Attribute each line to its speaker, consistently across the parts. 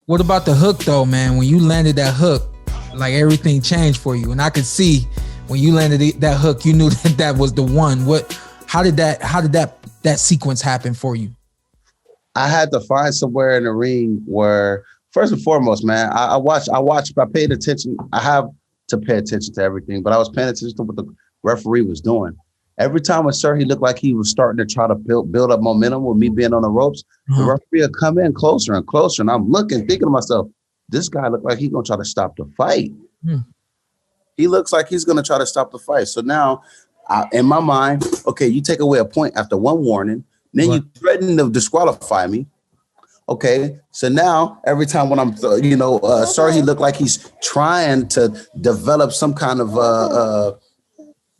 Speaker 1: What about the hook though, man? When you landed that hook, like everything changed for you, and I could see when you landed that hook, you knew that was the one. How did that sequence happen for you?
Speaker 2: I had to find somewhere in the ring where, first and foremost, man, I paid attention. I have to pay attention to everything, but I was paying attention to what the referee was doing. Every time when Serhii looked like he was starting to try to build up momentum with me being on the ropes, the referee would come in closer and closer, and I'm thinking to myself, this guy looked like he's gonna try to stop the fight. He looks like he's gonna try to stop the fight. So now, in my mind, okay, you take away a point after one warning, then you threaten to disqualify me. Okay, so now every time when I'm, Serhii looked like he's trying to develop some kind of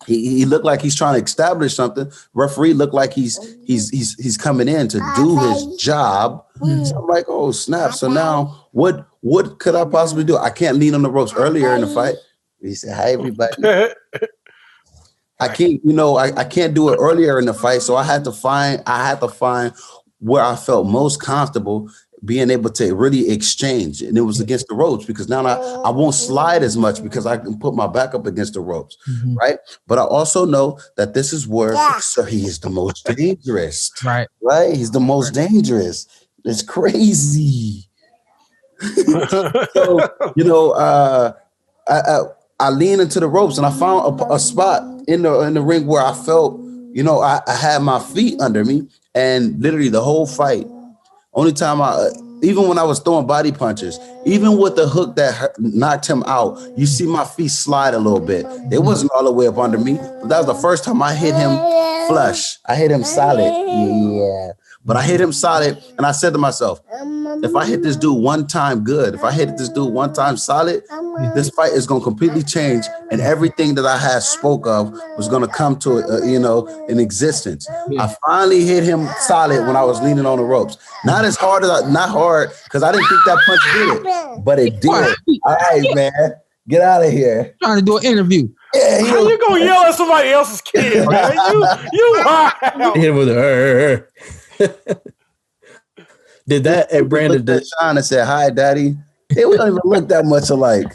Speaker 2: he looked like he's trying to establish something. Referee looked like he's coming in to do his job. So I'm like, oh snap! So now what could I possibly do? I can't lean on the ropes earlier in the fight. He said, "Hi everybody." I can't, I can't do it earlier in the fight. So I had to find where I felt most comfortable being able to really exchange. And it was against the ropes, because now I won't slide as much because I can put my back up against the ropes, right? But I also know that this is where Serhii is the most dangerous, right? He's the most dangerous. It's crazy. So, I leaned into the ropes and I found a spot in the ring where I felt, I had my feet under me, and literally the whole fight, only time even when I was throwing body punches, even with the hook that knocked him out, you see my feet slide a little bit. It wasn't all the way up under me, but that was the first time I hit him flush. I hit him solid. Yeah. But I hit him solid, and I said to myself, if I hit this dude one time good, if I hit this dude one time solid, this fight is going to completely change, and everything that I had spoke of was going to come to, in existence. I finally hit him solid when I was leaning on the ropes. Not hard, because I didn't think that punch did it, but it did. All right, man, get out of here.
Speaker 1: Trying to do an interview.
Speaker 3: Yeah, how you gonna yell at somebody else's kid, man? You wild.
Speaker 4: Hit him with a Did that, and Brandon
Speaker 2: did Sean and said, "Hi, Daddy." Hey, we don't even look that much alike.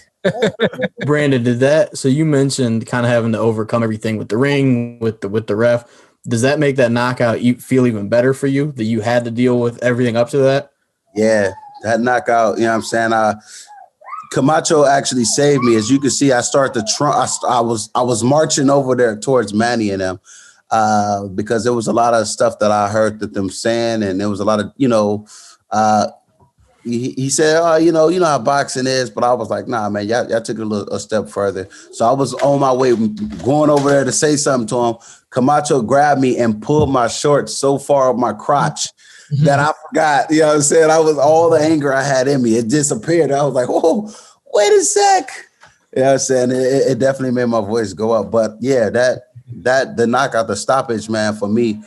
Speaker 4: Brandon, did that? So you mentioned kind of having to overcome everything with the ring, with the ref. Does that make that knockout you feel even better for you, that you had to deal with everything up to that?
Speaker 2: Yeah, that knockout. You know what I'm saying? Camacho actually saved me. As you can see, I started to I was marching over there towards Manny and them. Because there was a lot of stuff that I heard that them saying, and there was a lot of, he said, oh, you know how boxing is, but I was like, nah, man, y'all took it a step further. So I was on my way going over there to say something to him. Camacho grabbed me and pulled my shorts so far up my crotch that I forgot, you know what I'm saying? All the anger I had in me, it disappeared. I was like, whoa, wait a sec. You know what I'm saying? It definitely made my voice go up. But yeah, the knockout, the stoppage, man, for me,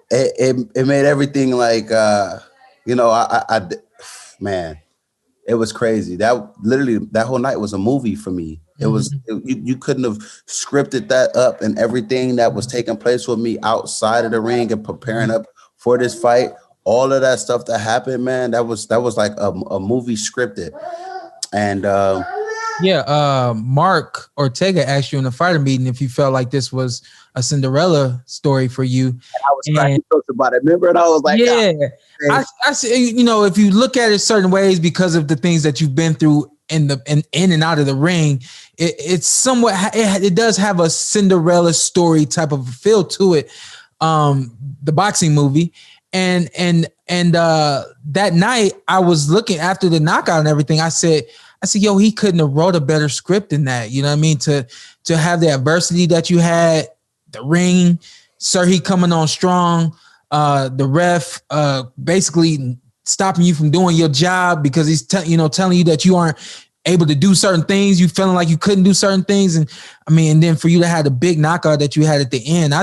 Speaker 2: it made everything like, man, it was crazy. That whole night was a movie for me. It was, you couldn't have scripted that up, and everything that was taking place with me outside of the ring and preparing up for this fight, all of that stuff that happened, man, that was like a movie scripted. And
Speaker 1: Mark Ortega asked you in the fighter meeting if you felt like this was a Cinderella story for you.
Speaker 2: And I was cracking jokes about it. Remember? And I was like,
Speaker 1: yeah. I see, if you look at it certain ways because of the things that you've been through in and out of the ring, it's somewhat, it does have a Cinderella story type of feel to it. The boxing movie. And that night I was looking after the knockout and everything. I said, yo, he couldn't have wrote a better script than that. You know what I mean? To have the adversity that you had, the ring, Serhii coming on strong, the ref basically stopping you from doing your job because he's telling you that you aren't able to do certain things. You feeling like you couldn't do certain things. And then for you to have the big knockout that you had at the end,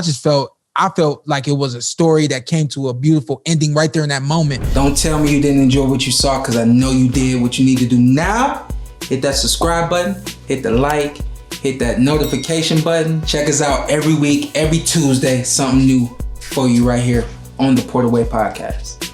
Speaker 1: I felt like it was a story that came to a beautiful ending right there in that moment. Don't tell me you didn't enjoy what you saw, because I know you did. What you need to do now, hit that subscribe button, hit the like, hit that notification button. Check us out every week, every Tuesday, something new for you right here on the Porter Way Podcast.